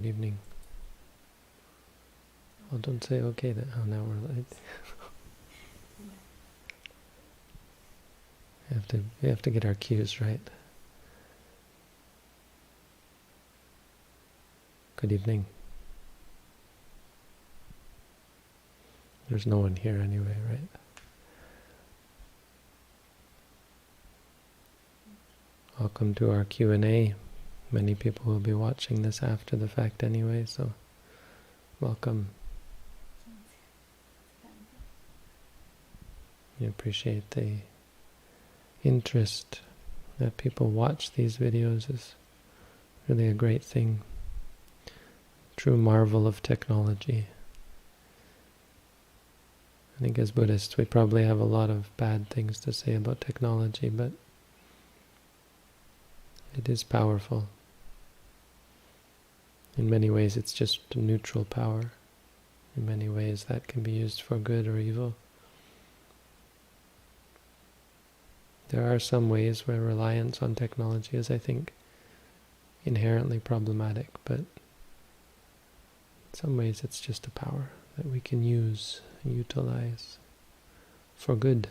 Good evening. Oh, don't say okay then. Oh, now we're late. We have to get our cues right. Good evening. There's no one here anyway, right? Welcome to our Q&A. Many people will be watching this after the fact anyway, so welcome. We appreciate the interest that people watch these videos. Is really a great thing. True marvel of technology. I think as Buddhists we probably have a lot of bad things to say about technology, but it is powerful. In many ways it's just a neutral power. In many ways that can be used for good or evil. There are some ways where reliance on technology is, I think, inherently problematic, but in some ways it's just a power that we can utilize for good.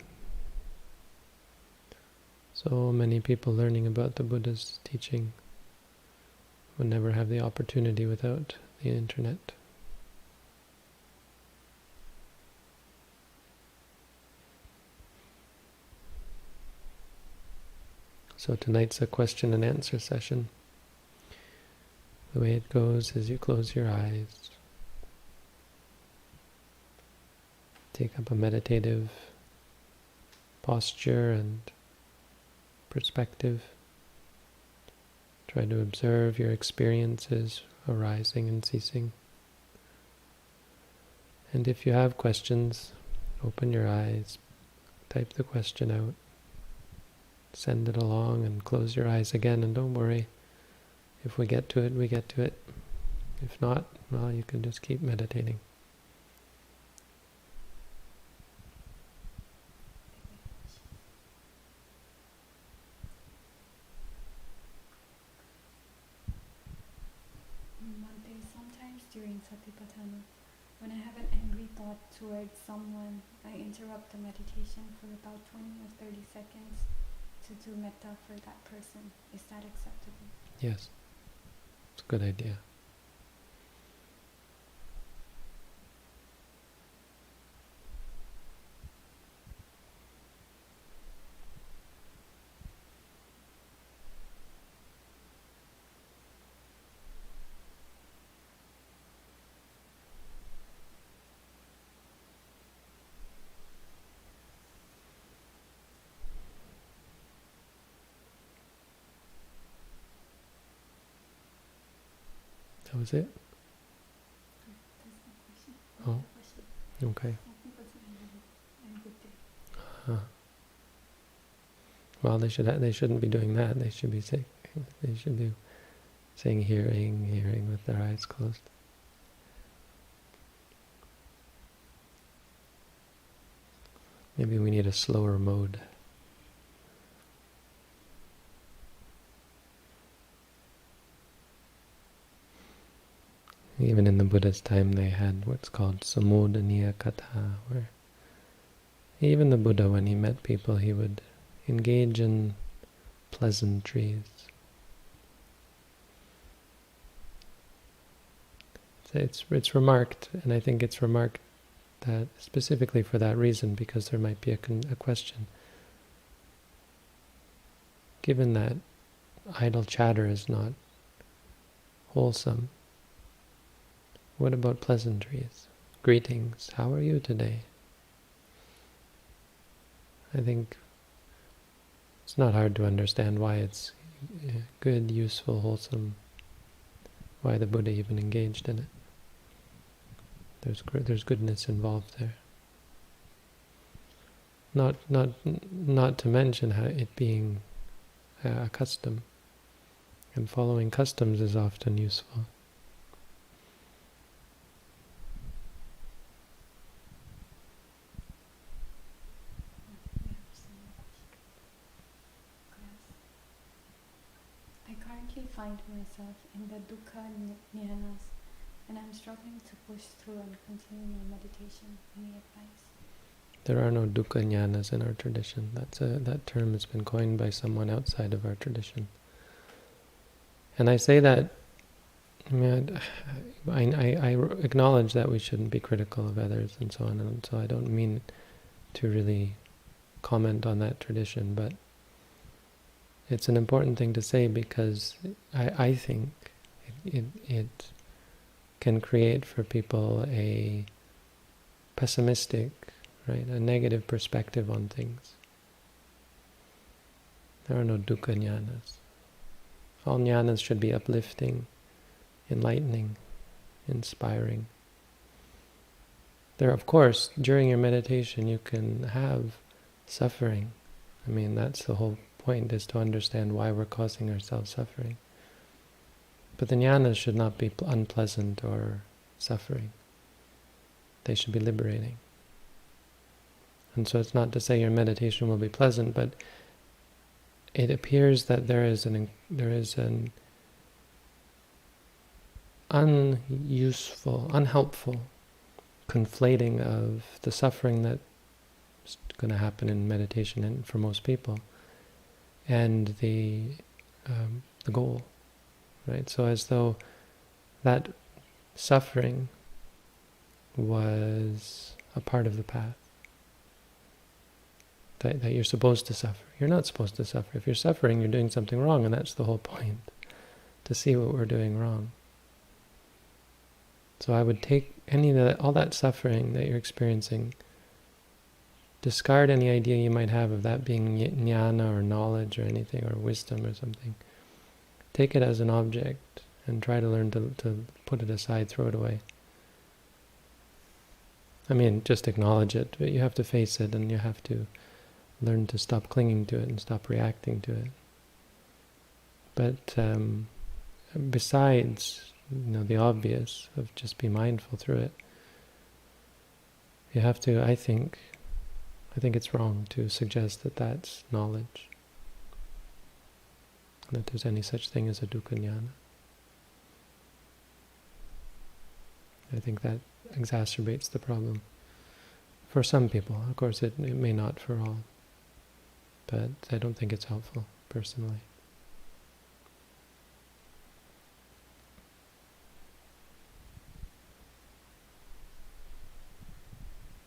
So many people learning about the Buddha's teaching would never have the opportunity without the internet. So tonight's a question and answer session. The way it goes is you close your eyes, take up a meditative posture and perspective. Try to observe your experiences arising and ceasing. And if you have questions, open your eyes, type the question out, send it along, and close your eyes again, and don't worry. If we get to it, we get to it. If not, well, you can just keep meditating. Bhante, sometimes during satipatana, when I have an angry thought towards someone, I interrupt the meditation for about 20 or 30 seconds to do metta for that person. Is that acceptable? Yes, it's a good idea. That was it? There's no question. Oh, okay. Well, they shouldn't be doing that. They should be saying hearing with their eyes closed. Maybe we need a slower mode. Even in the Buddha's time they had what's called samodaniya katha, where even the Buddha, when he met people, he would engage in pleasantries. It's remarked, and I think it's remarked that specifically for that reason, because there might be a question. Given that idle chatter is not wholesome, what about pleasantries? Greetings, how are you today? I think it's not hard to understand why it's good, useful, wholesome, why the Buddha even engaged in it. There's goodness involved there. Not to mention how it being a custom, and following customs is often useful. I currently find myself in the dukkha meanas, and I'm struggling to push through and continue my meditation. Any advice? There are no dukkha jnanas in our tradition. That term has been coined by someone outside of our tradition. And I say that, I acknowledge that we shouldn't be critical of others and so on, and so I don't mean to really comment on that tradition, but it's an important thing to say because I think it can create for people a pessimistic, right, a negative perspective on things. There are no dukkha jnanas. All jnanas should be uplifting, enlightening, inspiring. There, of course, during your meditation you can have suffering. I mean, that's the whole point, is to understand why we're causing ourselves suffering. But the jnanas should not be unpleasant or suffering. They should be liberating. And so it's not to say your meditation will be pleasant, but it appears that there is an unuseful, unhelpful conflating of the suffering that's going to happen in meditation and for most people, and the goal, right? So as though that suffering was a part of the path, that you're supposed to suffer. You're not supposed to suffer. If you're suffering, you're doing something wrong, and that's the whole point, to see what we're doing wrong. So I would take all that suffering that you're experiencing, discard any idea you might have of that being jnana or knowledge or anything, or wisdom or something. Take it as an object and try to learn to put it aside, throw it away. I mean, just acknowledge it, but you have to face it, and you have to learn to stop clinging to it and stop reacting to it. But besides, the obvious of just be mindful through it, you have to, I think it's wrong to suggest that that's knowledge, that there's any such thing as a dukkha jnana. I think that exacerbates the problem for some people. Of course, it may not for all, but I don't think it's helpful, personally.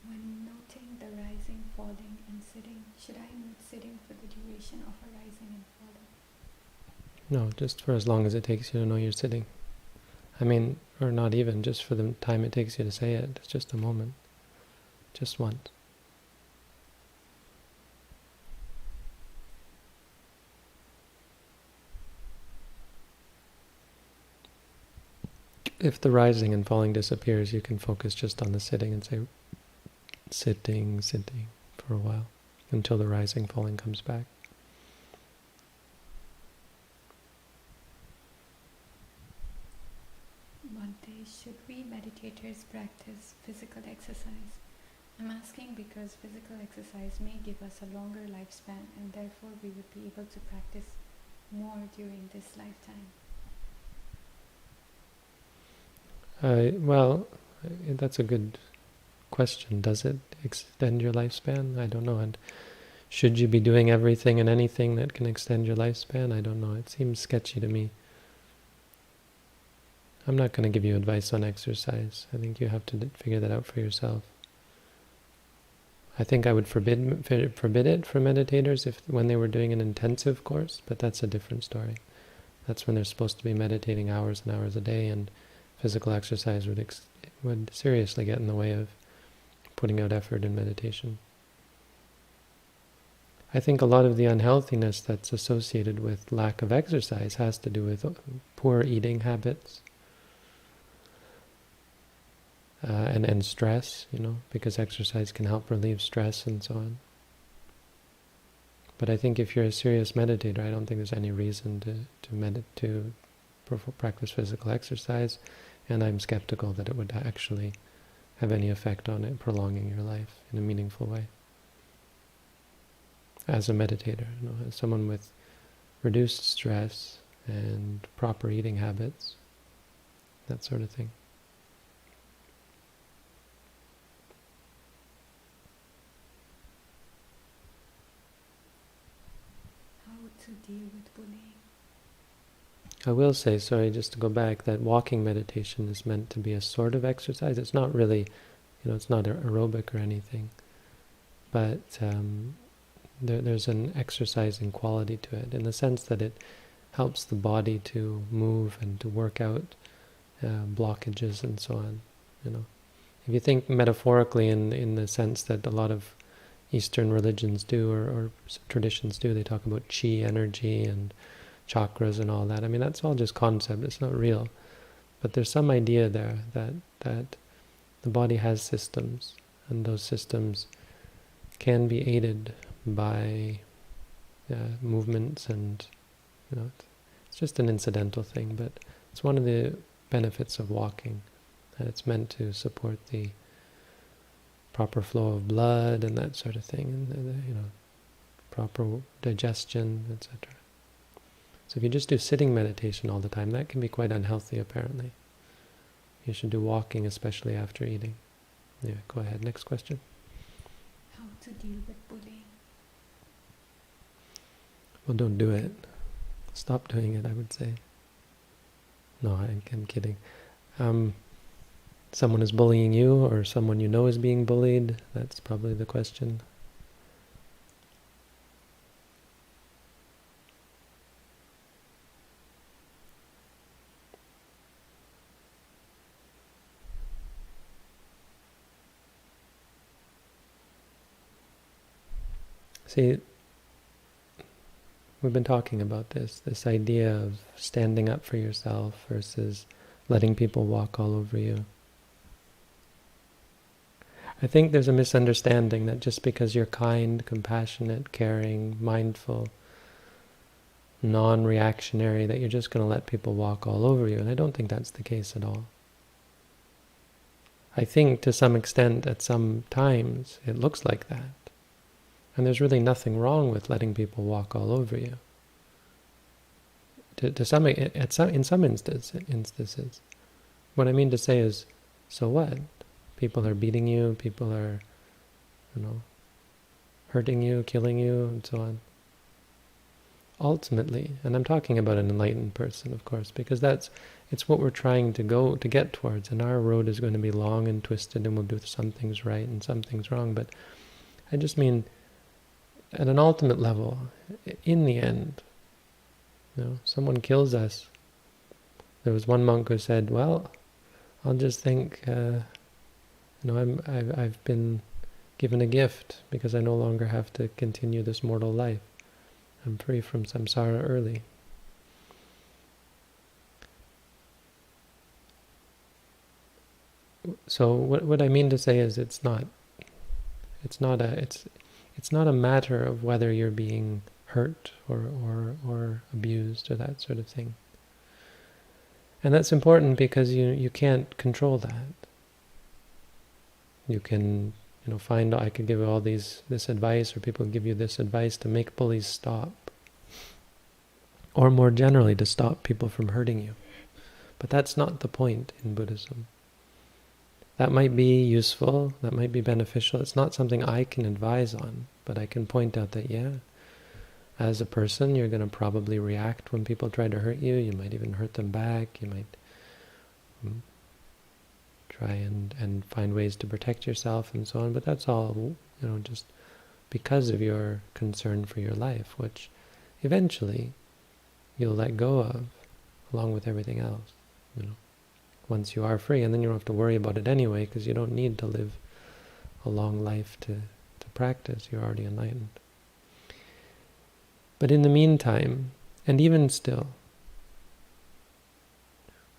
When noting the rising, falling, and sitting, should I note sitting for the duration of a rising and falling? No, just for as long as it takes you to know you're sitting. I mean, or not even, just for the time it takes you to say it. It's just a moment. Just once. If the rising and falling disappears, you can focus just on the sitting and say, sitting for a while, until the rising, falling comes back. Bhante, should we meditators practice physical exercise? I'm asking because physical exercise may give us a longer lifespan, and therefore we would be able to practice more during this lifetime. Well, that's a good question. Does it extend your lifespan? I don't know. And should you be doing everything and anything that can extend your lifespan? I don't know. It seems sketchy to me. I'm not going to give you advice on exercise. I think you have to figure that out for yourself. I think I would forbid it for meditators when they were doing an intensive course, but that's a different story. That's when they're supposed to be meditating hours and hours a day, and physical exercise would seriously get in the way of putting out effort in meditation. I think a lot of the unhealthiness that's associated with lack of exercise has to do with poor eating habits, and stress, because exercise can help relieve stress and so on. But I think if you're a serious meditator, I don't think there's any reason to practice physical exercise, and I'm skeptical that it would actually have any effect on it prolonging your life in a meaningful way. As a meditator, as someone with reduced stress, and proper eating habits, that sort of thing. How to deal with bullying? I will say, sorry, just to go back, that walking meditation is meant to be a sort of exercise. It's not really, it's not aerobic or anything, but there's an exercising quality to it, in the sense that it helps the body to move and to work out blockages and so on. If you think metaphorically in the sense that a lot of Eastern religions do, or traditions do, they talk about chi energy and chakras and all that. I mean, that's all just concept. It's not real. But there's some idea there that the body has systems, and those systems can be aided by movements, and it's just an incidental thing, but it's one of the benefits of walking, that it's meant to support the proper flow of blood and that sort of thing, and proper digestion, etc. So if you just do sitting meditation all the time, that can be quite unhealthy, apparently. You should do walking, especially after eating. Yeah, go ahead. Next question. How to deal with bullying? Well, don't do it. Stop doing it, I would say. No, I'm kidding. Someone is bullying you, or someone you know is being bullied, that's probably the question. See, we've been talking about this idea of standing up for yourself versus letting people walk all over you. I think there's a misunderstanding that just because you're kind, compassionate, caring, mindful, non-reactionary, that you're just going to let people walk all over you, and I don't think that's the case at all. I think to some extent, at some times, it looks like that. And there's really nothing wrong with letting people walk all over you. In some instances. What I mean to say is, so what? People are beating you, people are, hurting you, killing you, and so on. Ultimately, and I'm talking about an enlightened person, of course, because it's what we're trying to get towards, and our road is going to be long and twisted, and we'll do some things right and some things wrong, but I just mean, at an ultimate level, in the end, someone kills us. There was one monk who said, well, I'll just think, I've been given a gift because I no longer have to continue this mortal life. I'm free from samsara early. So what I mean to say is it's not a matter of whether you're being hurt or abused or that sort of thing. And that's important because you can't control that. You can I could give all this advice, or people give you this advice to make bullies stop. Or more generally, to stop people from hurting you. But that's not the point in Buddhism. That might be useful, that might be beneficial. It's not something I can advise on, but I can point out that, as a person, you're going to probably react when people try to hurt you. You might even hurt them back. You might try and find ways to protect yourself and so on. But that's all, just because of your concern for your life, which eventually you'll let go of, along with everything else, once you are free, and then you don't have to worry about it anyway, because you don't need to live a long life to practice. You're already enlightened. But in the meantime, and even still,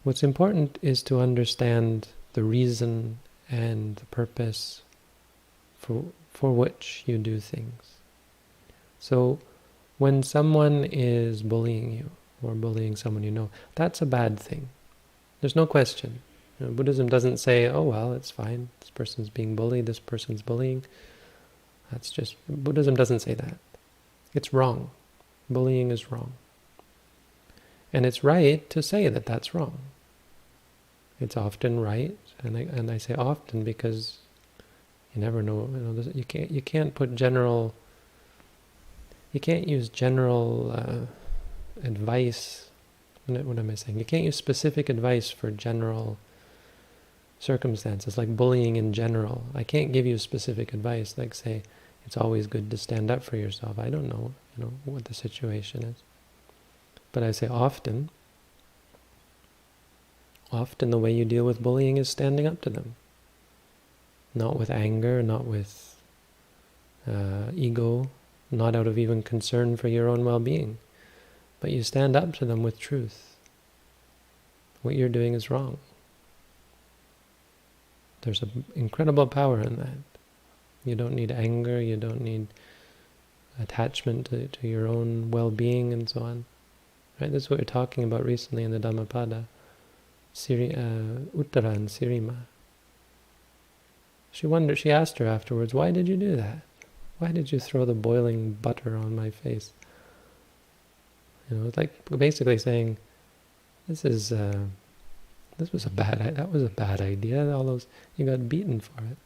what's important is to understand the reason and the purpose for which you do things. So when someone is bullying you, or bullying someone you know, that's a bad thing. There's no question. Buddhism doesn't say, oh well, it's fine, this person's being bullied, this person's bullying. Buddhism doesn't say that. It's wrong. Bullying is wrong. And it's right to say that that's wrong. It's often right, and I say often because you never know. You can't use general advice. What am I saying? You can't use specific advice for general circumstances, like bullying in general. I can't give you specific advice, like say, it's always good to stand up for yourself. I don't know, what the situation is. But I say often the way you deal with bullying is standing up to them. Not with anger, not with ego, not out of even concern for your own well-being. But you stand up to them with truth. What you're doing is wrong. There's an incredible power in that. You don't need anger, you don't need attachment to your own well-being and so on. Right? This is what we're talking about recently in the Dhammapada. Uttara and Sirima. She asked her afterwards, why did you do that? Why did you throw the boiling butter on my face? It's like basically saying, that was a bad idea. You got beaten for it.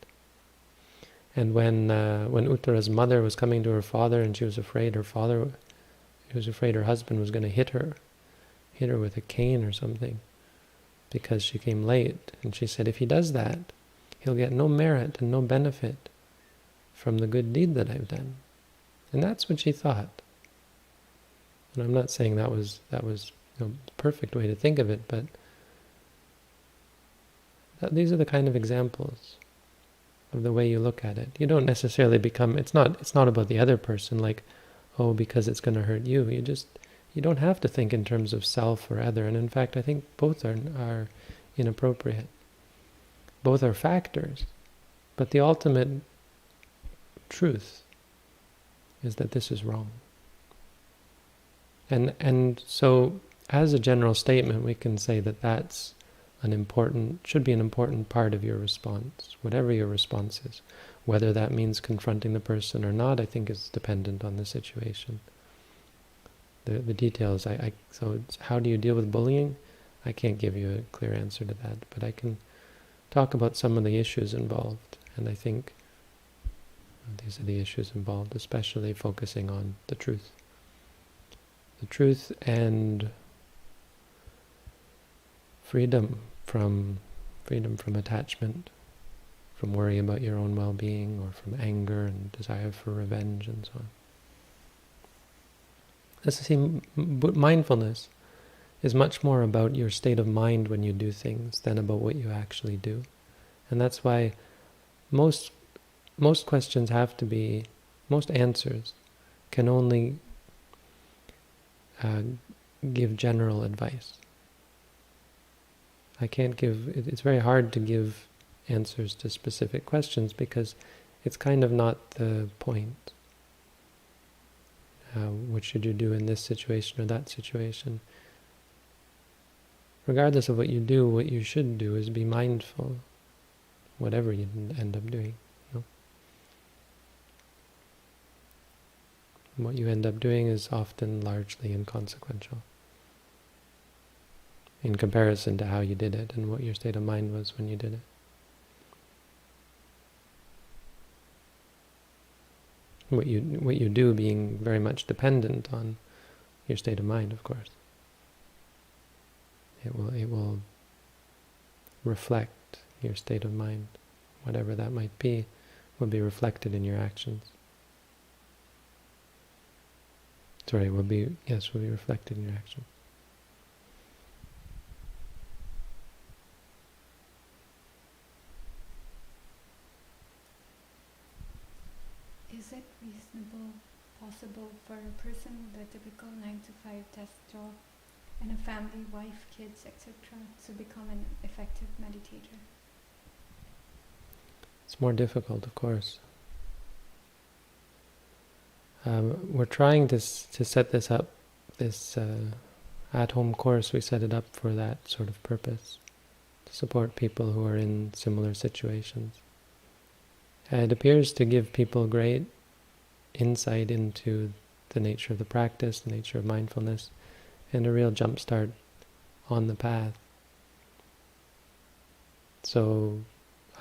And when Uttara's mother was coming to her father, and she was afraid her husband was going to hit her with a cane or something, because she came late. And she said, if he does that, he'll get no merit and no benefit from the good deed that I've done. And that's what she thought. And I'm not saying that was the perfect way to think of it, but these are the kind of examples of the way you look at it. You don't necessarily become, it's not about the other person, like, oh, because it's going to hurt you. You don't have to think in terms of self or other. And in fact, I think both are inappropriate. Both are factors. But the ultimate truth is that this is wrong. And so, as a general statement, we can say that that's should be an important part of your response, whatever your response is. Whether that means confronting the person or not, I think is dependent on the situation. The details, so how do you deal with bullying? I can't give you a clear answer to that, but I can talk about some of the issues involved, and I think these are the issues involved, especially focusing on the truth. The truth and freedom from attachment, from worry about your own well-being, or from anger and desire for revenge and so on. As I see, mindfulness is much more about your state of mind when you do things than about what you actually do. And that's why most questions most answers can only give general advice. It's very hard to give answers to specific questions because it's kind of not the point. What should you do in this situation or that situation? Regardless of what you do, what you should do is be mindful, whatever you end up doing. What you end up doing is often largely inconsequential in comparison to how you did it and what your state of mind was when you did it. What you do being very much dependent on your state of mind, of course. It will reflect your state of mind, whatever that might be, will be reflected in your actions. Will be reflected in your actions. Is it possible for a person with a typical 9-to-5 desk job and a family, wife, kids, etc. to become an effective meditator? It's more difficult, of course. We're trying to set this up, this at-home course. We set it up for that sort of purpose, to support people who are in similar situations. It appears to give people great insight into the nature of the practice, the nature of mindfulness, and a real jump start on the path. So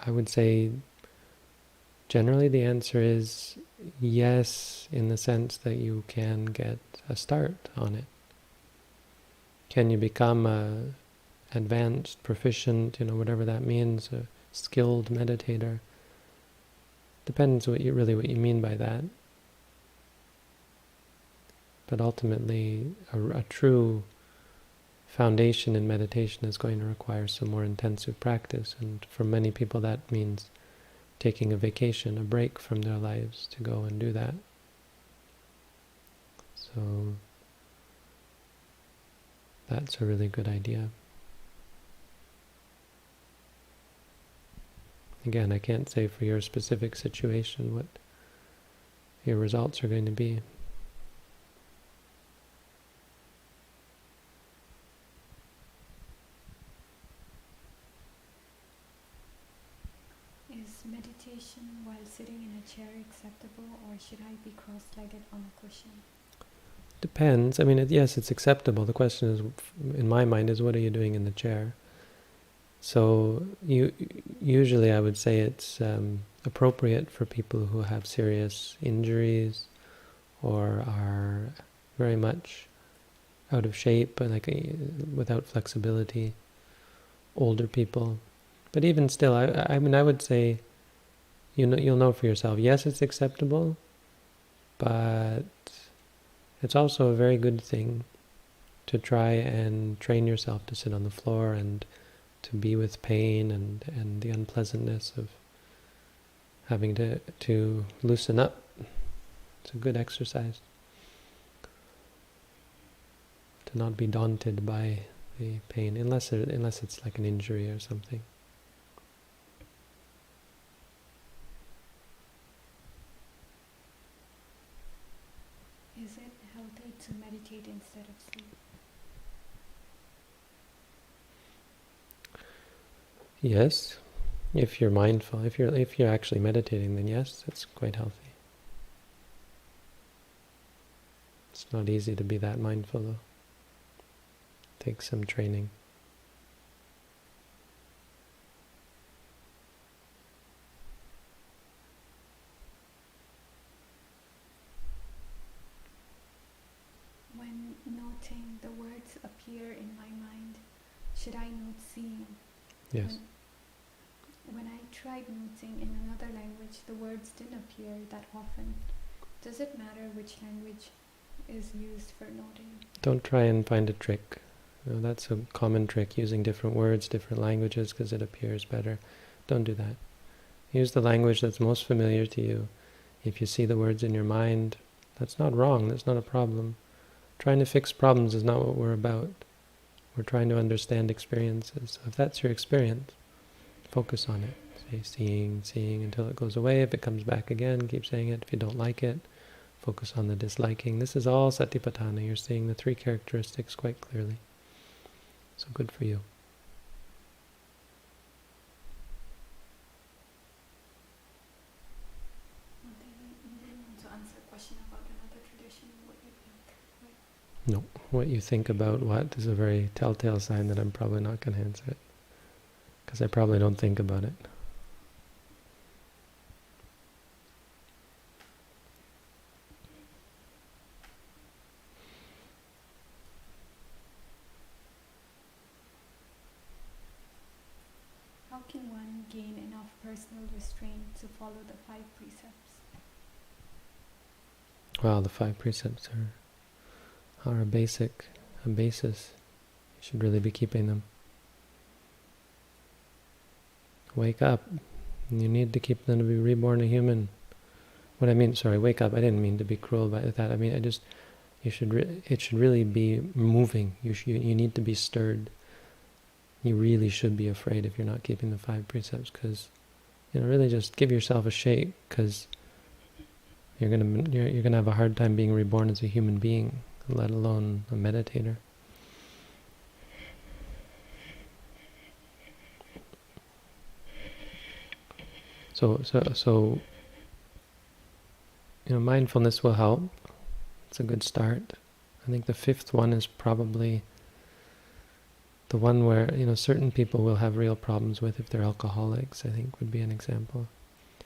I would say generally the answer is yes, in the sense that you can get a start on it. Can you become a advanced, proficient, whatever that means, a skilled meditator? Depends what you mean by that. But ultimately, a true foundation in meditation is going to require some more intensive practice, and for many people that means taking a vacation, a break from their lives to go and do that. So that's a really good idea. Again, I can't say for your specific situation what your results are going to be. Is meditation while sitting in a chair acceptable, or should I be cross-legged on a cushion? Depends. I mean, yes, it's acceptable. The question is, in my mind, is what are you doing in the chair? So usually I would say it's appropriate for people who have serious injuries or are very much out of shape, without flexibility, older people. But even still, I mean, I would say, you'll know for yourself. Yes, it's acceptable, but it's also a very good thing to try and train yourself to sit on the floor and to be with pain and the unpleasantness of having to loosen up. It's a good exercise. To not be daunted by the pain, unless it's like an injury or something. Is it healthy to meditate instead of sleep? Yes, if you're mindful, if you're actually meditating, then yes, it's quite healthy. It's not easy to be that mindful, though. It takes some training. When noting, the words appear in my mind. Should I note seeing? Yes. When I tried noting in another language, the words didn't appear that often. Does it matter which language is used for noting? Don't try and find a trick. That's a common trick, using different words, different languages, because it appears better. Don't do that. Use the language that's most familiar to you. If you see the words in your mind, that's not wrong, that's not a problem. Trying to fix problems is not what we're about. We're trying to understand experiences. So if that's your experience, focus on it. Say seeing until it goes away. If it comes back again, keep saying it. If you don't like it, focus on the disliking. This is all satipatana. You're seeing the three characteristics quite clearly. So good for you. Bhante, you didn't want to answer a question about another tradition, what you think, right? No, what you think about what is a very telltale sign that I'm probably not going to answer it. Because I probably don't think about it. How can one gain enough personal restraint to follow the 5 precepts? Well, the 5 precepts are a basis. You should really be keeping them. Wake up. You need to keep them to be reborn a human. What I mean, sorry, wake up. I didn't mean to be cruel by that. I mean, it should really be moving. You need to be stirred. You really should be afraid if you're not keeping the 5 precepts, because really just give yourself a shake, because you're gonna have a hard time being reborn as a human being, let alone a meditator. So mindfulness will help. It's a good start. I think the fifth one is probably the one where, certain people will have real problems with if they're alcoholics, I think would be an example.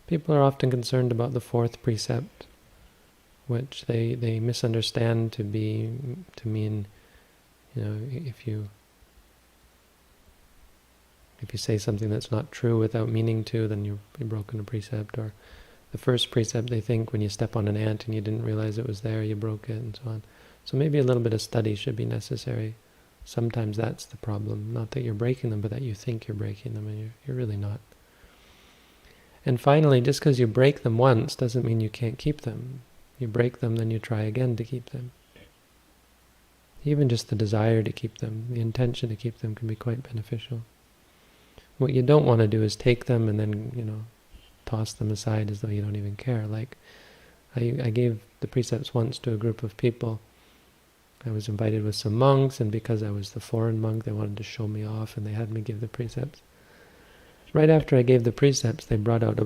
People are often concerned about the fourth precept, which they misunderstand to mean, if you say something that's not true without meaning to, then you've broken a precept. Or the first precept, they think when you step on an ant and you didn't realize it was there, you broke it, and so on. So maybe a little bit of study should be necessary. Sometimes that's the problem. Not that you're breaking them, but that you think you're breaking them, and you're really not. And finally, just because you break them once doesn't mean you can't keep them. You break them, then you try again to keep them. Even just the desire to keep them, the intention to keep them can be quite beneficial. What you don't want to do is take them and then, toss them aside as though you don't even care. Like, I gave the precepts once to a group of people. I was invited with some monks, and because I was the foreign monk, they wanted to show me off, and they had me give the precepts. Right after I gave the precepts, they brought out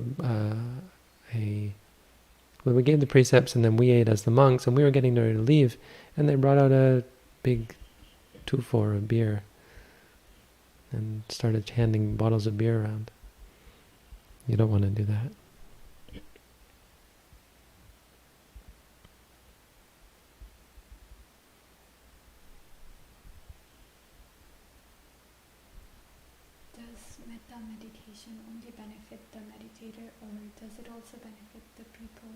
we gave the precepts, and then we ate as the monks, and we were getting ready to leave, and they brought out a big 2-4 of beer, and started handing bottles of beer around. You don't want to do that. Does metta meditation only benefit the meditator, or does it also benefit the people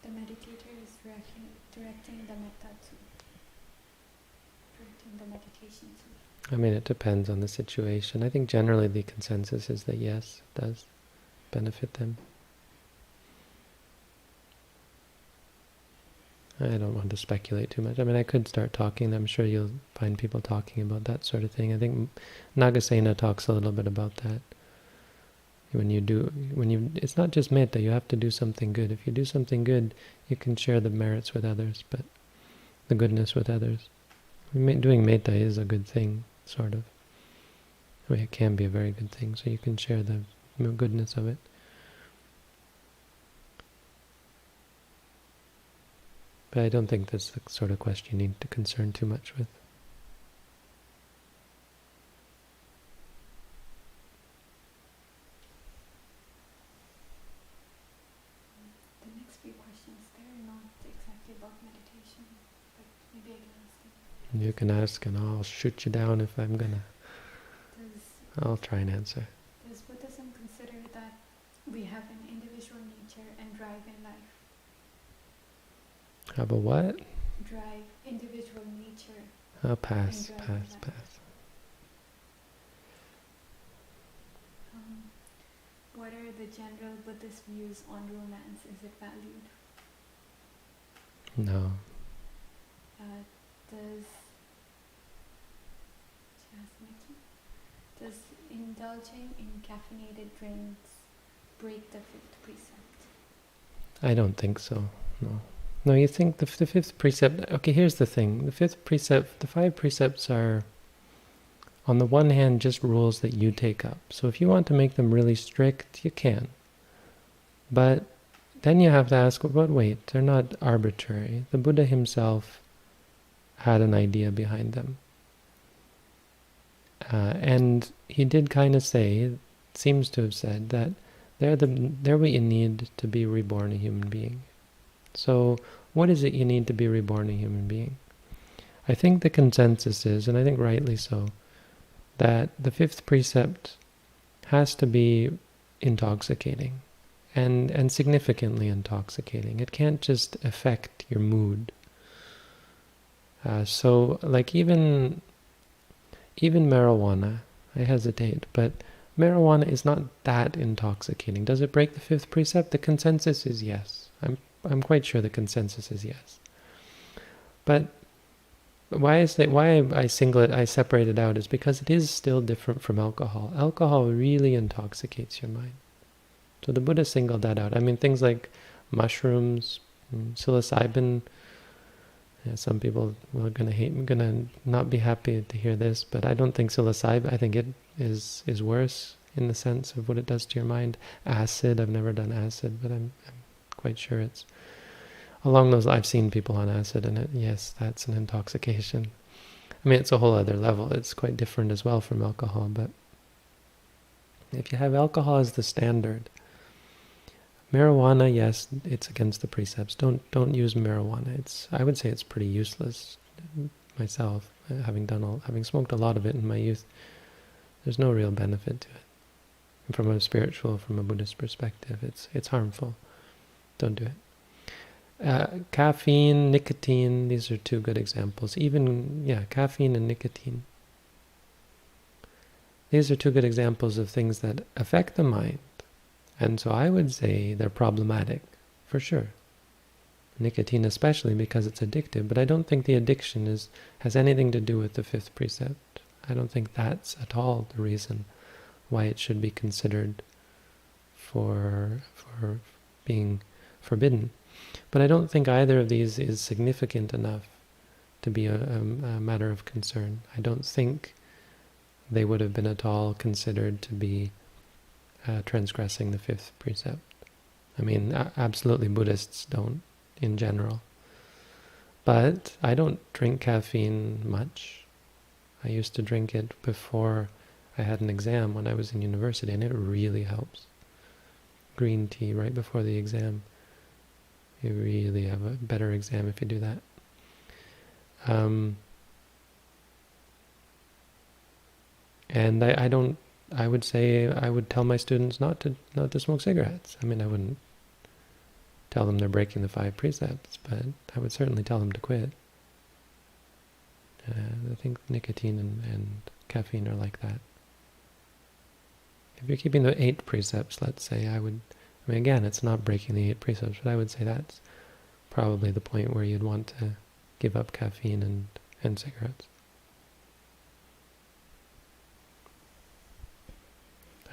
the meditator is directing the metta to, directing the meditation to? I mean, it depends on the situation. I think generally the consensus is that yes, it does benefit them. I don't want to speculate too much. I mean, I could start talking. I'm sure you'll find people talking about that sort of thing. I think Nagasena talks a little bit about that. It's not just metta, you have to do something good. If you do something good, you can share the merits with others, but the goodness with others. Doing metta is a good thing, sort of. I mean, it can be a very good thing, so you can share the goodness of it. But I don't think that's the sort of question you need to concern too much with. The next few questions, they're not exactly about meditation, but maybe I can ask them. You can ask and I'll shoot you down if I'm gonna. I'll try and answer. Does Buddhism consider that we have an individual nature and drive in life? Have a what? Drive, individual nature. I'll pass. What are the general Buddhist views on romance? Is it valued? No. Does indulging in caffeinated drinks break the fifth precept? I don't think so, no. No, you think the fifth precept... Okay, here's the thing. The fifth precept, the 5 precepts are, on the one hand, just rules that you take up. So if you want to make them really strict, you can. But then you have to ask, but wait, they're not arbitrary. The Buddha himself had an idea behind them. And he did kind of say, seems to have said, that they're what you need to be reborn a human being. So what is it you need to be reborn a human being? I think the consensus is, and I think rightly so, that the 5th precept has to be intoxicating, and significantly intoxicating. It can't just affect your mood. So like even marijuana, I hesitate, but marijuana is not that intoxicating. Does it break the 5th precept? The consensus is yes. I'm quite sure the consensus is yes. But why I separate it out is because it is still different from alcohol. Alcohol really intoxicates your mind. So the Buddha singled that out. I mean, things like mushrooms, psilocybin. Yeah, some people are gonna not be happy to hear this, but I don't think psilocybin. I think it is worse in the sense of what it does to your mind. Acid. I've never done acid, but I'm quite sure it's. along those, I've seen people on acid, and yes, that's an intoxication. I mean, it's a whole other level. It's quite different as well from alcohol, but if you have alcohol as the standard, marijuana, yes, it's against the precepts. Don't use marijuana. I would say it's pretty useless. Myself, having smoked a lot of it in my youth, there's no real benefit to it. And from a Buddhist perspective, it's harmful. Don't do it. Caffeine, nicotine, these are two good examples. Caffeine and nicotine. These are two good examples of things that affect the mind. And so I would say they're problematic, for sure. Nicotine especially because it's addictive, but I don't think the addiction has anything to do with the fifth precept. I don't think that's at all the reason why it should be considered for being forbidden. But I don't think either of these is significant enough to be a matter of concern. I don't think they would have been at all considered to be transgressing the fifth precept. I mean, absolutely Buddhists don't in general. But I don't drink caffeine much. I used to drink it before I had an exam when I was in university, and it really helps. Green tea right before the exam. You really have a better exam if you do that. And I would say I would tell my students not to smoke cigarettes. I mean, I wouldn't tell them they're breaking the 5 precepts, but I would certainly tell them to quit. I think nicotine and caffeine are like that. If you're keeping the 8 precepts, let's say, again, it's not breaking the 8 precepts, but I would say that's probably the point where you'd want to give up caffeine and cigarettes.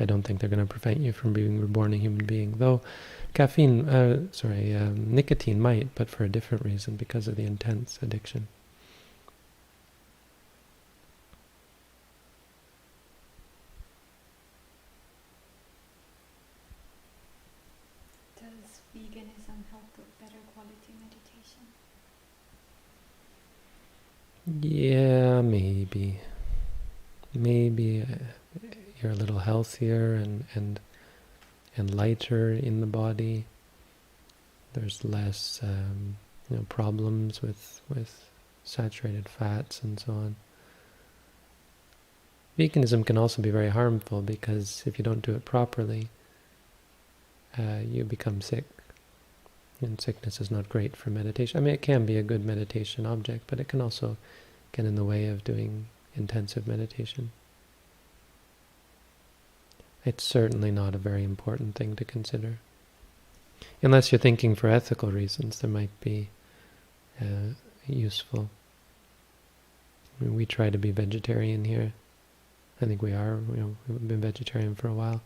I don't think they're going to prevent you from being reborn a human being, though nicotine might, but for a different reason, because of the intense addiction. Does veganism help with better quality meditation? Yeah, maybe. Maybe you're a little healthier and lighter in the body. There's less problems with saturated fats and so on. Veganism can also be very harmful because if you don't do it properly, you become sick. And sickness is not great for meditation. I mean, it can be a good meditation object, but it can also get in the way of doing intensive meditation. It's certainly not a very important thing to consider. Unless you're thinking for ethical reasons, there might be useful. I mean, we try to be vegetarian here. I think we are. We've been vegetarian for a while.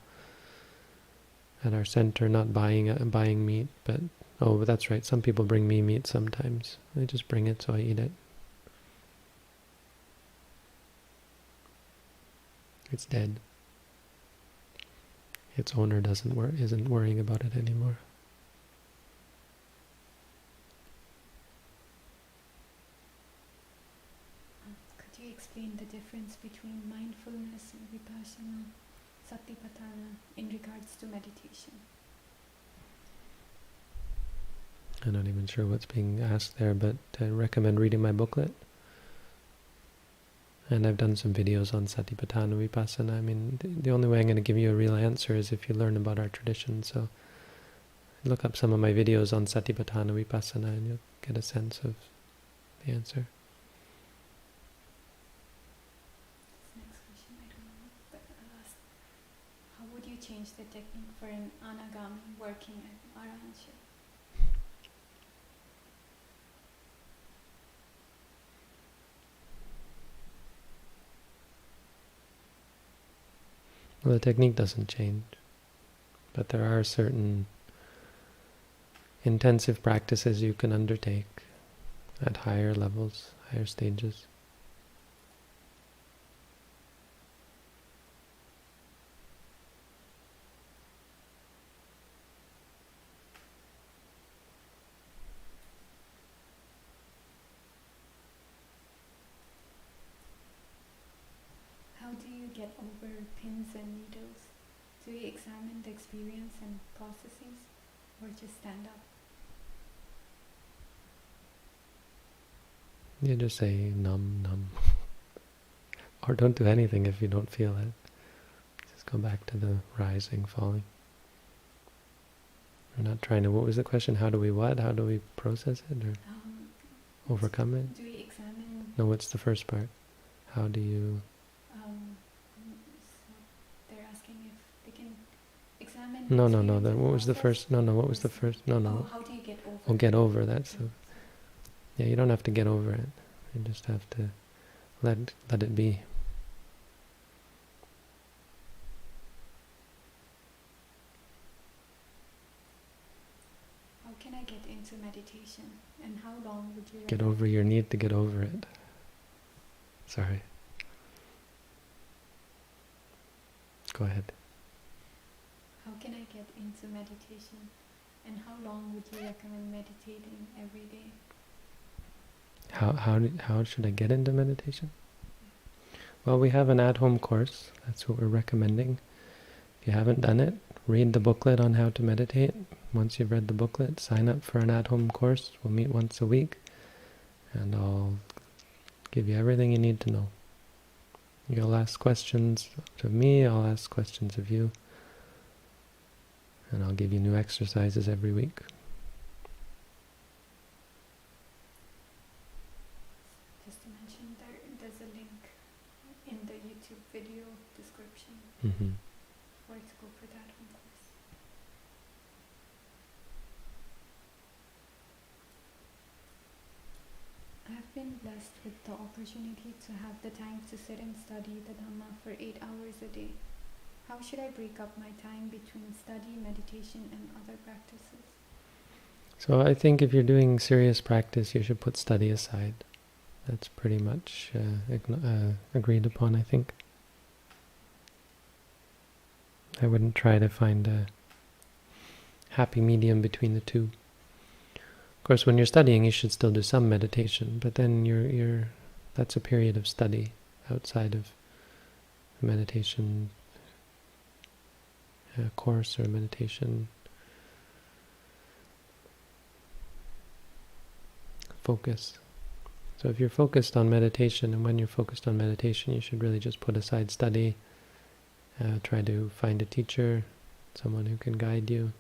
At our center, not buying meat, but that's right. Some people bring me meat sometimes. They just bring it, so I eat it. It's dead. Its owner isn't worrying about it anymore. Could you explain the difference between mindfulness and vipassana, satipatana, in regards to meditation? I'm not even sure what's being asked there, but I recommend reading my booklet. And I've done some videos on satipatana, vipassana. I mean, the only way I'm going to give you a real answer is if you learn about our tradition. So look up some of my videos on satipatana, vipassana, and you'll get a sense of the answer. Next question, I don't know, but I'll ask. How would you change the technique for an anagami working at arahantship? Well, the technique doesn't change, but there are certain intensive practices you can undertake at higher levels, higher stages. pins and needles? Do we examine the experience and processes, or just stand up? You just say num, num. Or don't do anything if you don't feel it. Just go back to the rising, falling. We're not trying to, what was the question? How do we what? How do we process it or overcome it? Do we examine? No, what's the first part? How do you... So they're asking if they can examine... No, what was the first? No, what was the first? No. Oh, how do you get over? Oh, get over, that's the... Yeah, you don't have to get over it. You just have to let it be. How can I get into meditation? And how long would you... Get over your need to get over it. Sorry. Go ahead. How can I get into meditation? And how long would you recommend meditating every day? How should I get into meditation? Well, we have an at-home course. That's what we're recommending. If you haven't done it, read the booklet on how to meditate. Once you've read the booklet, sign up for an at-home course. We'll meet once a week, and I'll give you everything you need to know. You'll ask questions of me, I'll ask questions of you, and I'll give you new exercises every week. Just to mention, there's a link in the YouTube video description where to go for that home course. I've been blessed with the opportunity to have the time to sit and study the Dhamma for 8 hours a day. How should I break up my time between study, meditation, and other practices? So I think if you're doing serious practice, you should put study aside. That's pretty much agreed upon, I think. I wouldn't try to find a happy medium between the two. Of course, when you're studying, you should still do some meditation, but then that's a period of study outside of a meditation course or meditation focus. So if you're focused on meditation, and when you're focused on meditation, you should really just put aside study, try to find a teacher, someone who can guide you,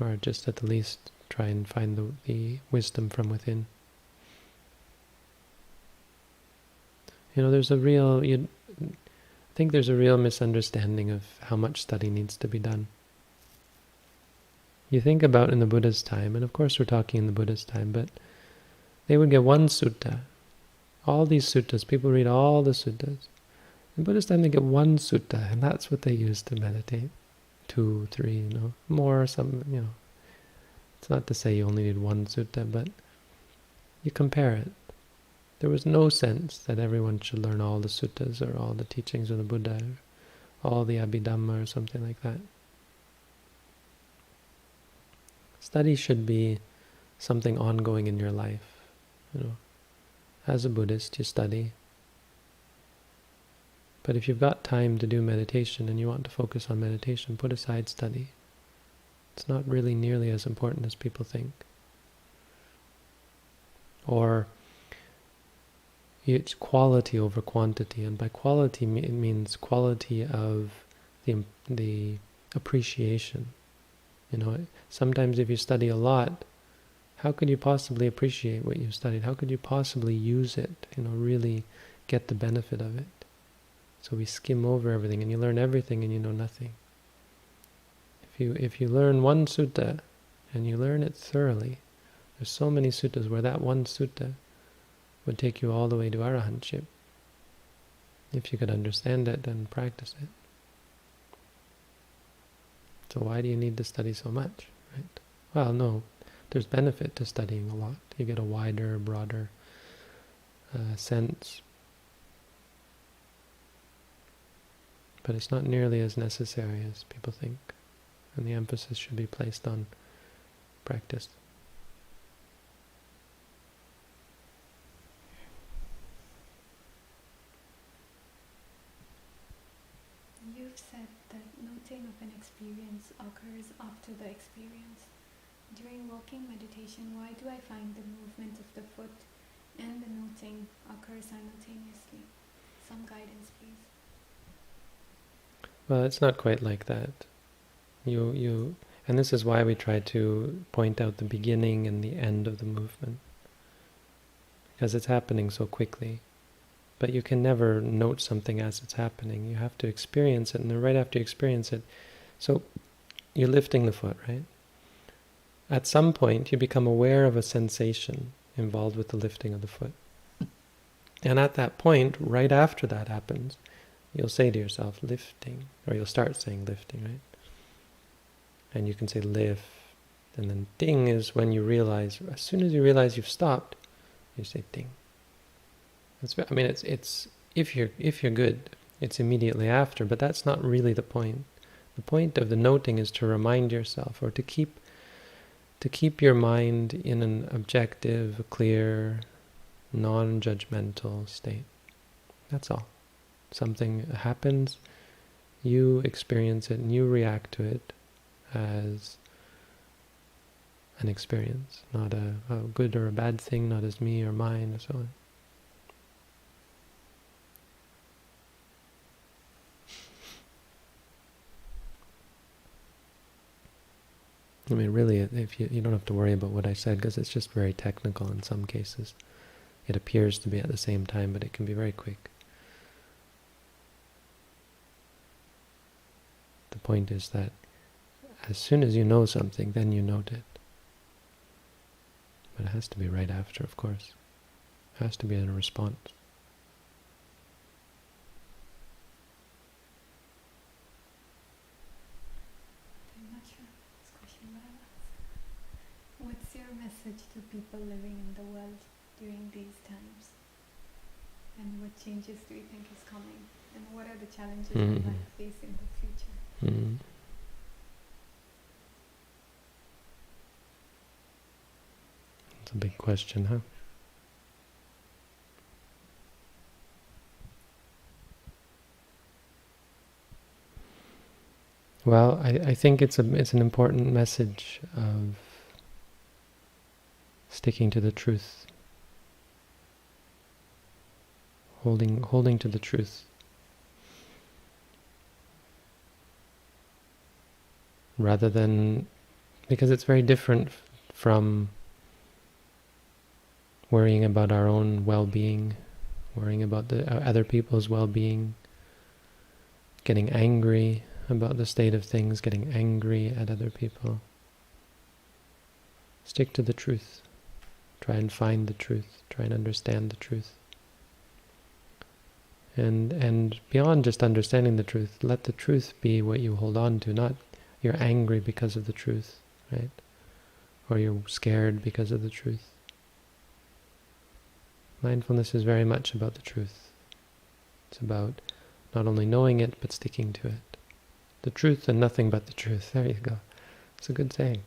or just at the least try and find the wisdom from within. I think there's a real misunderstanding of how much study needs to be done. You think about in the Buddha's time, and of course we're talking in the Buddha's time, but they would get one sutta. All these suttas, people read all the suttas. In Buddha's time they get one sutta, and that's what they use to meditate. 2, 3, more, some, It's not to say you only need one sutta, but you compare it. There was no sense that everyone should learn all the suttas or all the teachings of the Buddha, or all the Abhidhamma or something like that. Study should be something ongoing in your life. As a Buddhist, you study. But if you've got time to do meditation and you want to focus on meditation, put aside study. It's not really nearly as important as people think. Or it's quality over quantity, and by quality it means quality of the appreciation. Sometimes if you study a lot, how could you possibly appreciate what you've studied? How could you possibly use it, really get the benefit of it? So we skim over everything, and you learn everything and you know nothing. If you learn one sutta, and you learn it thoroughly, there's so many suttas where that one sutta would take you all the way to arahantship. If you could understand it and practice it. So why do you need to study so much, right? Well, no, there's benefit to studying a lot. You get a wider, broader sense. But it's not nearly as necessary as people think. And the emphasis should be placed on practice. The noting of an experience occurs after the experience. During walking meditation, why do I find the movement of the foot and the noting occur simultaneously? Some guidance, please. Well, it's not quite like that. And this is why we try to point out the beginning and the end of the movement, because it's happening so quickly. But you can never note something as it's happening. You have to experience it, and then right after you experience it, so you're lifting the foot, right? At some point, you become aware of a sensation involved with the lifting of the foot. And at that point, right after that happens, you'll say to yourself, lifting, or you'll start saying lifting, right? And you can say lift, and then ding is when you realize, as soon as you realize you've stopped, you say ding. It's if you're good, it's immediately after, but that's not really the point. The point of the noting is to remind yourself, or to keep your mind in an objective, clear, non-judgmental state. That's all. Something happens, you experience it, and you react to it as an experience, not a good or a bad thing, not as me or mine, or so on. I mean, really, if you don't have to worry about what I said, because it's just very technical in some cases. It appears to be at the same time, but it can be very quick. The point is that as soon as you know something, then you note it. But it has to be right after, of course. It has to be in a response. I'm not sure this question, but I'll ask. What's your message to people living in the world during these times? And what changes do you think is coming? And what are the challenges we might face in the future? It's a big question, huh? Well, I think it's an important message of sticking to the truth, holding to the truth, rather than, because it's very different from worrying about our own well-being, worrying about the other people's well-being, getting angry about the state of things, getting angry at other people. Stick to the truth. Try and find the truth. Try and understand the truth. And beyond just understanding the truth, let the truth be what you hold on to, not you're angry because of the truth, right? Or you're scared because of the truth. Mindfulness is very much about the truth. It's about not only knowing it, but sticking to it. The truth and nothing but the truth. There you go. It's a good saying.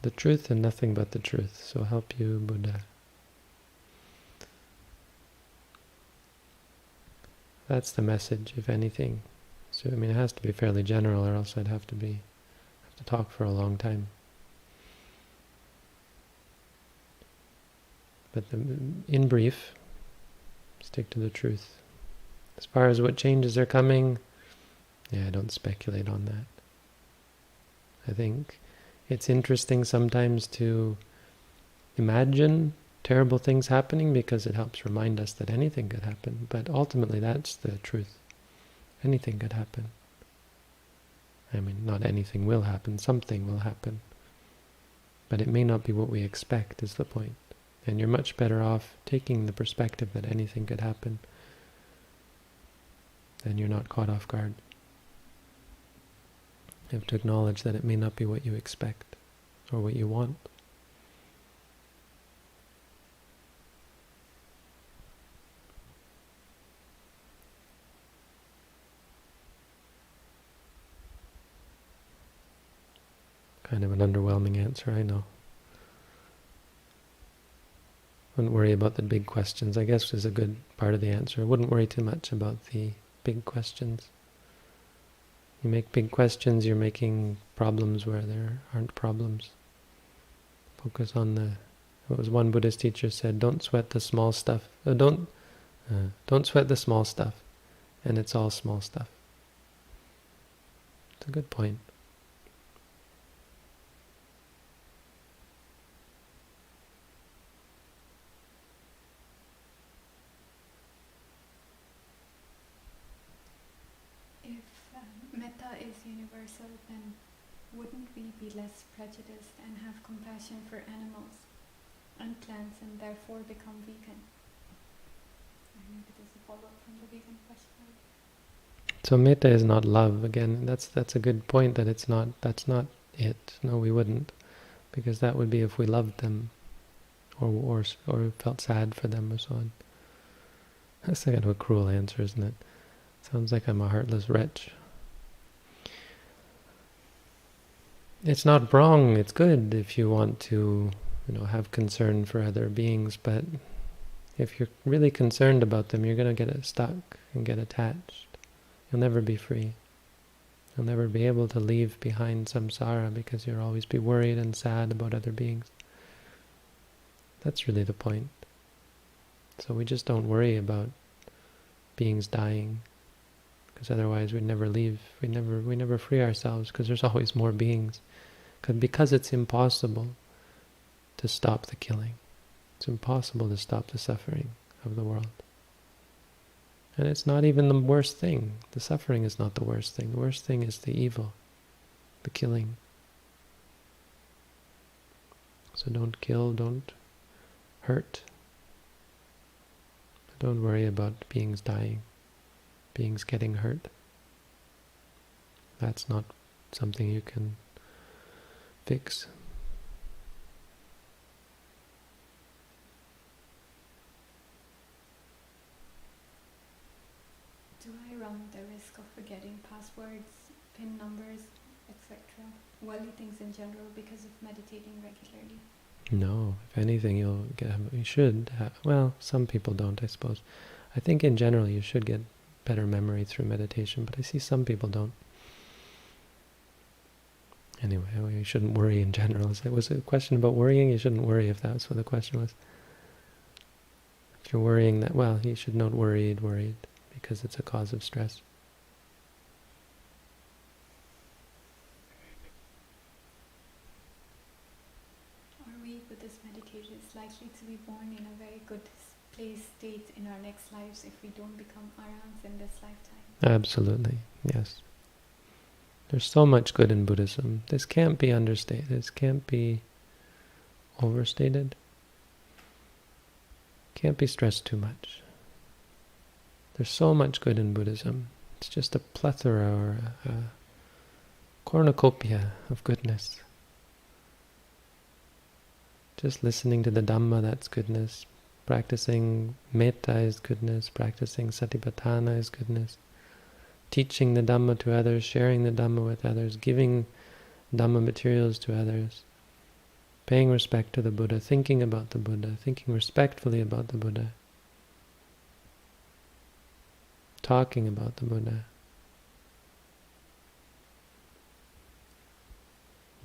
The truth and nothing but the truth. So help you, Buddha. That's the message, if anything. So, I mean, it has to be fairly general, or else I'd have to talk for a long time. But in brief, stick to the truth. As far as what changes are coming, I don't speculate on that. I think it's interesting sometimes to imagine terrible things happening, because it helps remind us that anything could happen. But ultimately, that's the truth. Anything could happen. I mean, not anything will happen, something will happen. But it may not be what we expect, is the point. And you're much better off taking the perspective that anything could happen. Then you're not caught off guard. You have to acknowledge that it may not be what you expect or what you want. Kind of an underwhelming answer, I know. Wouldn't worry about the big questions, I guess, is a good part of the answer. I wouldn't worry too much about the big questions. You make big questions, you're making problems where there aren't problems. Focus on what was one Buddhist teacher said, don't sweat the small stuff. Don't sweat the small stuff, and it's all small stuff. It's a good point. If metta is universal, then wouldn't we be less prejudiced and have compassion for animals and plants and therefore become vegan? Maybe there's a follow-up from the vegan question. So metta is not love. Again, that's a good point. That's not it. No, we wouldn't, because that would be if we loved them, or felt sad for them, or so on. That's kind of a cruel answer, isn't it? Sounds like I'm a heartless wretch. It's not wrong. It's good if you want to, have concern for other beings. But if you're really concerned about them, you're going to get stuck and get attached. You'll never be free. You'll never be able to leave behind samsara because you'll always be worried and sad about other beings. That's really the point. So we just don't worry about beings dying, because otherwise we'd never leave. We never free ourselves, because there's always more beings. Because it's impossible to stop the killing. It's impossible to stop the suffering of the world. And it's not even the worst thing. The suffering is not the worst thing. The worst thing is the evil, the killing. So don't kill, don't hurt. Don't worry about beings dying, beings getting hurt. That's not something you can fix. Do I run the risk of forgetting passwords, PIN numbers, etc., worldly things in general because of meditating regularly? No, if anything, you should have, well, some people don't, I suppose. I think in general you should get better memory through meditation, but I see some people don't. Anyway, you shouldn't worry in general. Was it a question about worrying? You shouldn't worry if that's what the question was. If you're worrying that, well, you should not worried, because it's a cause of stress. Are we Buddhist meditators likely to be born in a very good state in our next lives if we don't become arahants in this lifetime? Absolutely, yes. There's so much good in Buddhism. This can't be understated. This can't be overstated. Can't be stressed too much. There's so much good in Buddhism. It's just a plethora or a cornucopia of goodness. Just listening to the Dhamma, that's goodness. Practicing metta is goodness. Practicing satipatana is goodness. Teaching the Dhamma to others, sharing the Dhamma with others, giving Dhamma materials to others, paying respect to the Buddha, thinking about the Buddha, thinking respectfully about the Buddha, talking about the Buddha,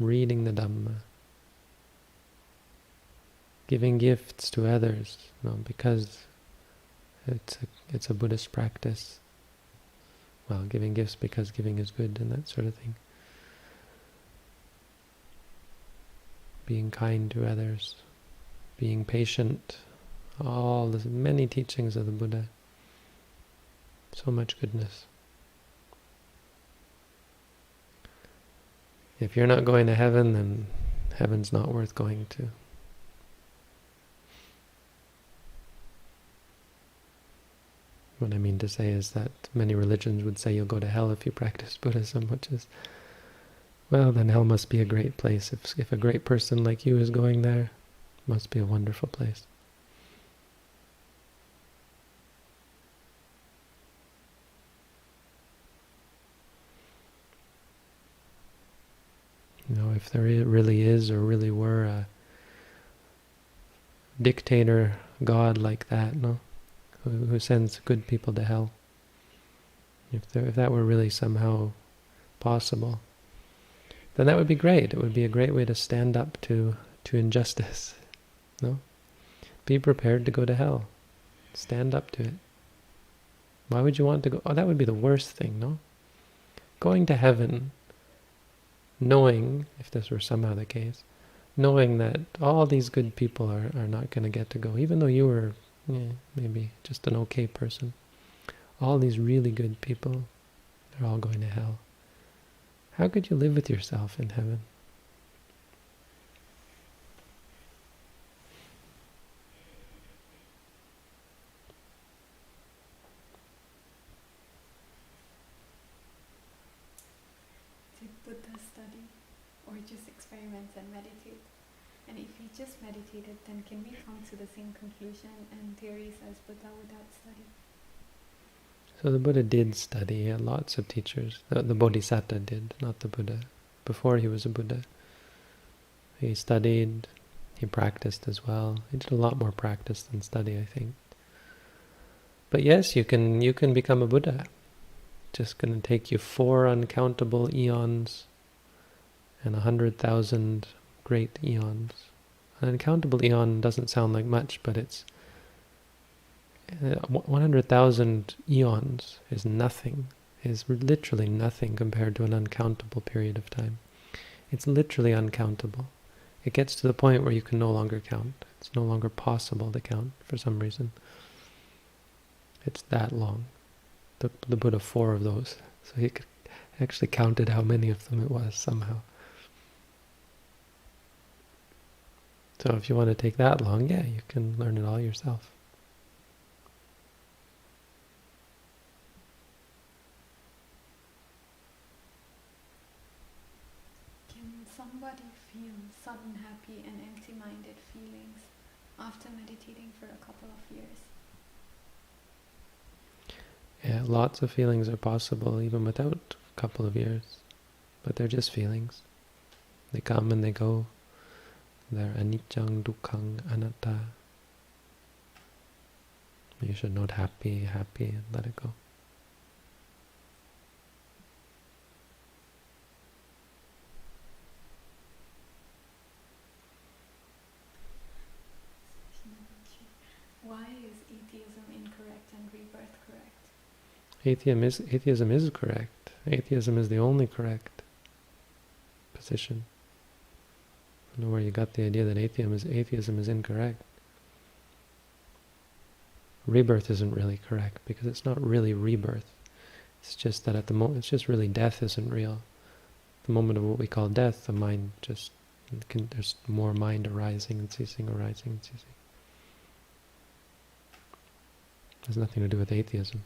reading the Dhamma, giving gifts to others, because it's a Buddhist practice. Well, giving gifts because giving is good and that sort of thing. Being kind to others, being patient, all the many teachings of the Buddha. So much goodness. If you're not going to heaven, then heaven's not worth going to. What I mean to say is that many religions would say you'll go to hell if you practice Buddhism, which is, well, then hell must be a great place. If a great person like you is going there, it must be a wonderful place. If there really is or really were a dictator God like that, who sends good people to hell. If that were really somehow possible, then that would be great. It would be a great way to stand up to injustice. No? Be prepared to go to hell. Stand up to it. Why would you want to go? Oh, that would be the worst thing, no? Going to heaven, knowing, if this were somehow the case, knowing that all these good people are not going to get to go, even though you were maybe just an okay person. All these really good people, they're all going to hell. How could you live with yourself in heaven? Did Buddha study or just experiment and meditate? And if he just meditated, then can we come to the same conclusion and theories as Buddha without study? So the Buddha did study. He had lots of teachers. The Bodhisattva did, not the Buddha. Before he was a Buddha, he studied, he practiced as well. He did a lot more practice than study, I think. But yes, you can become a Buddha. Just going to take you 4 uncountable eons and 100,000 great eons. An uncountable eon doesn't sound like much, but it's 100,000 eons is nothing, is literally nothing compared to an uncountable period of time. It's literally uncountable. It gets to the point where you can no longer count. It's no longer possible to count for some reason. It's that long. The Buddha 4 of those. So he could actually counted how many of them it was somehow. So if you want to take that long, yeah, you can learn it all yourself. Can somebody feel sudden happy and empty-minded feelings after meditating for a couple of years? Yeah, lots of feelings are possible even without a couple of years. But they're just feelings. They come and they go. They're anicca, dukkha, anatta. You should note happy, and let it go. Why is atheism incorrect and rebirth correct? Atheism is correct. Atheism is the only correct position. I don't know where you got the idea that atheism is incorrect. Rebirth isn't really correct because it's not really rebirth. It's just that at the moment, it's just really death isn't real. The moment of what we call death, the mind just, there's more mind arising and ceasing, arising and ceasing. It has nothing to do with atheism.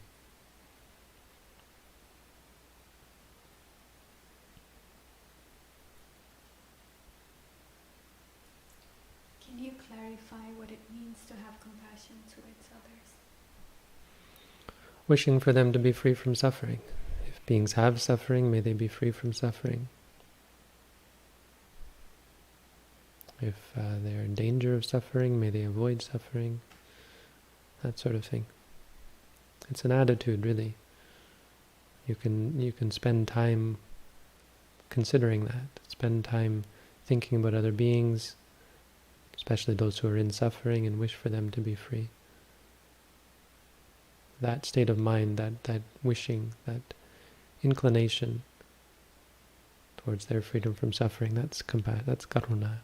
Can you clarify what it means to have compassion towards others? Wishing for them to be free from suffering. If beings have suffering, may they be free from suffering. If they're in danger of suffering, may they avoid suffering. That sort of thing. It's an attitude, really. You can spend time considering that. Spend time thinking about other beings, especially those who are in suffering, and wish for them to be free. That state of mind, that wishing, that inclination towards their freedom from suffering, that's karuna.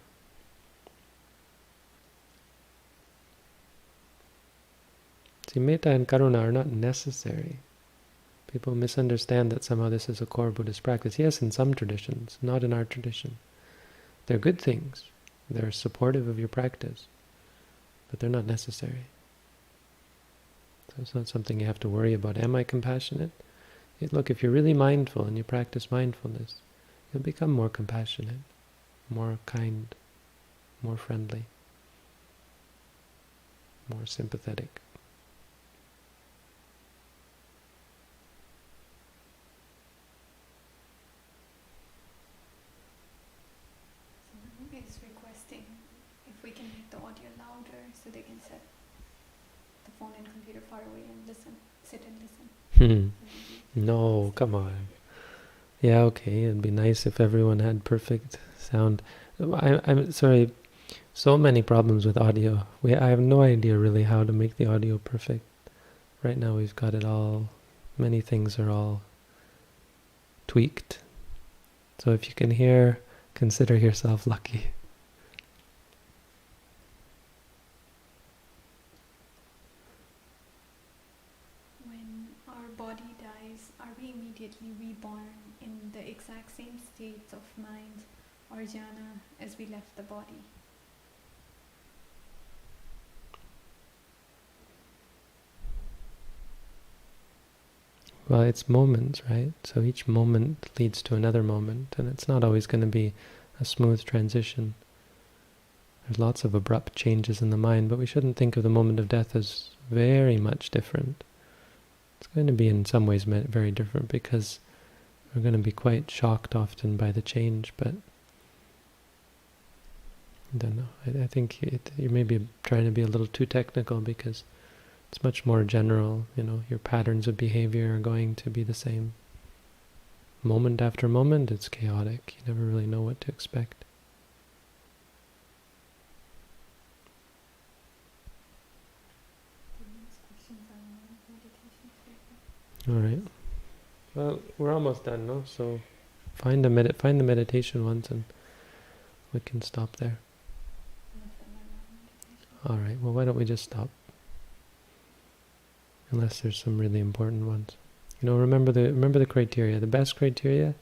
See, metta and karuna are not necessary. People misunderstand that somehow this is a core Buddhist practice. Yes, in some traditions, not in our tradition. They're good things. They're supportive of your practice, but they're not necessary. So it's not something you have to worry about. Am I compassionate? Look, if you're really mindful and you practice mindfulness, you'll become more compassionate, more kind, more friendly, more sympathetic. Someone is requesting if we can make the audio louder so they can set the phone and computer far away and listen, sit and listen. No, come on. Yeah, okay, it'd be nice if everyone had perfect sound. I'm sorry, so many problems with audio. I have no idea really how to make the audio perfect. Right now we've got it all, many things are all tweaked. So if you can hear, consider yourself lucky. When our body dies, are we immediately reborn in the exact same state of mind or jhana as we left the body? Well, it's moments, right? So each moment leads to another moment, and it's not always going to be a smooth transition. There's lots of abrupt changes in the mind, but we shouldn't think of the moment of death as very much different. It's going to be in some ways very different because we're going to be quite shocked often by the change, but I don't know. I think you may be trying to be a little too technical because it's much more general. Your patterns of behavior are going to be the same. Moment after moment, it's chaotic. You never really know what to expect. All right. Well, we're almost done, no? So find the meditation ones, and we can stop there. All right. Well, why don't we just stop? Unless there's some really important ones. Remember the criteria. The best criteria,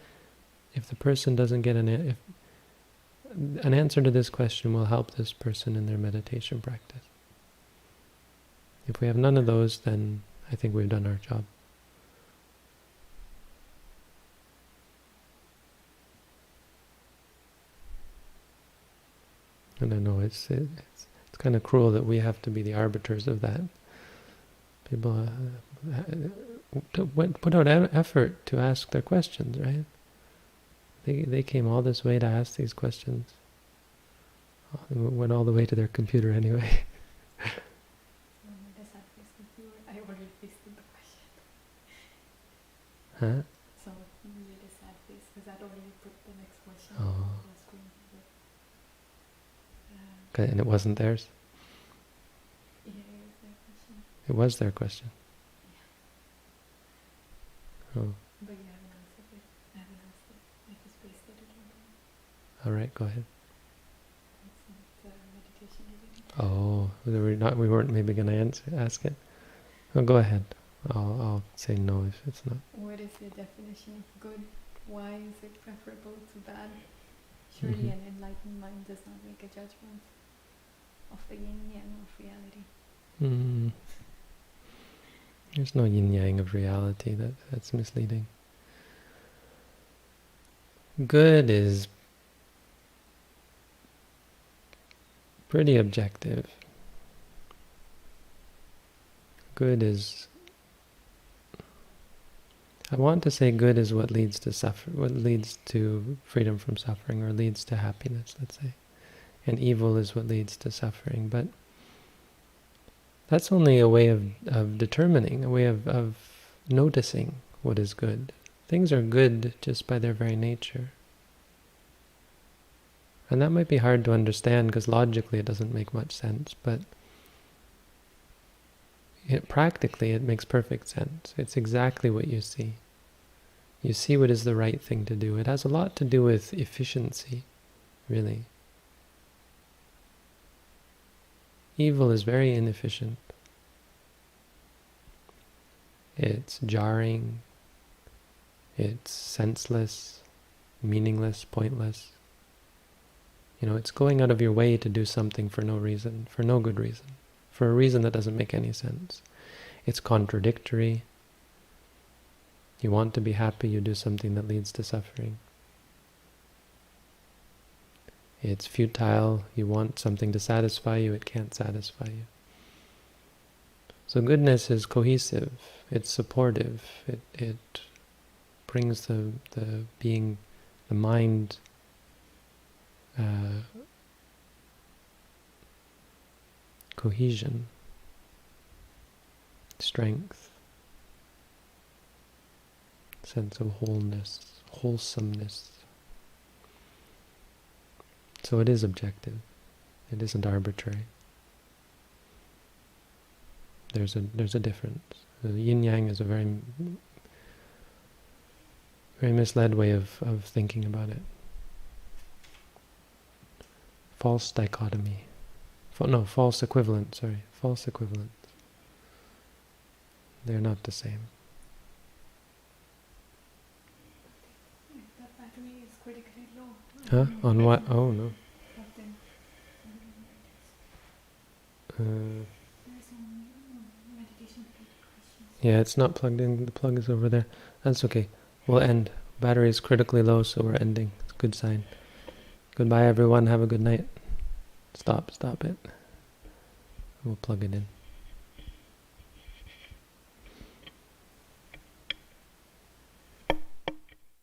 if the person doesn't get an answer to this question will help this person in their meditation practice. If we have none of those, then I think we've done our job. And I know it's kind of cruel that we have to be the arbiters of that. People put out effort to ask their questions, right? They came all this way to ask these questions. They went all the way to their computer anyway. I already pasted the question. Huh? So you made a sad face because I'd already put the next question Oh. on the screen. Okay, and it wasn't theirs? Yeah, it was their question. It was their question? Yeah. Oh. But you haven't answered it. I haven't asked it. I just pasted it on. All right, go ahead. It's not meditation related. Oh, we weren't maybe going to ask it? Oh, go ahead. I'll say no if it's not. What is the definition of good? Why is it preferable to bad? Surely an enlightened mind does not make a judgment of the yin-yang of reality. There's no yin-yang of reality. That's misleading. Good is pretty objective. Good is... I want to say good is what leads to freedom from suffering, or leads to happiness, let's say. And evil is what leads to suffering. But that's only a way of determining, a way of noticing what is good. Things are good just by their very nature. And that might be hard to understand because logically it doesn't make much sense, but practically it makes perfect sense. It's exactly what you see. You see what is the right thing to do. It has a lot to do with efficiency, really. Evil is very inefficient. It's jarring, it's senseless, meaningless, pointless. It's going out of your way to do something for no reason, for no good reason, for a reason that doesn't make any sense. It's contradictory. You want to be happy, you do something that leads to suffering. It's futile. You want something to satisfy you, it can't satisfy you. So goodness is cohesive, it's supportive, it brings the being, the mind, cohesion, strength, sense of wholeness, wholesomeness. So it is objective. It isn't arbitrary. There's a difference. The yin-yang is a very misled way of thinking about it. False dichotomy. False equivalent, sorry. False equivalent. They're not the same. If the battery is critically low. Huh? On what? Oh, no. Plugged in. There's some meditation questions. Yeah, it's not plugged in. The plug is over there. That's okay. We'll end. Battery is critically low, so we're ending. It's a good sign. Goodbye, everyone. Have a good night. Stop it. We'll plug it in.